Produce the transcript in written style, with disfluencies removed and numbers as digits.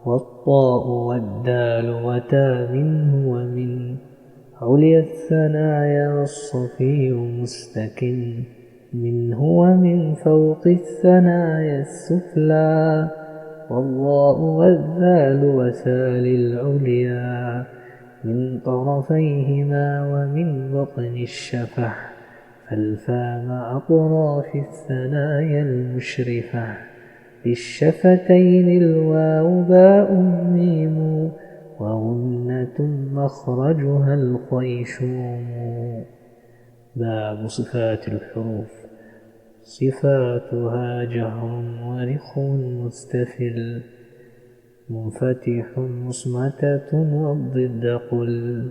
والطاء والدال وتا منه ومن عليا الثنايا والصفي مستكن منه ومن فوق الثنايا السفلى والضاء والذال وسال العليا من طرفيهما ومن بطن الشفح فالفا مع أطراف الثنايا المشرفة للشفتين الواو باء ميم وغنة مخرجها الخيشوم. باب صفات الحروف. صفاتها جهر ورخ مستفل منفتح مصمتة والضد قل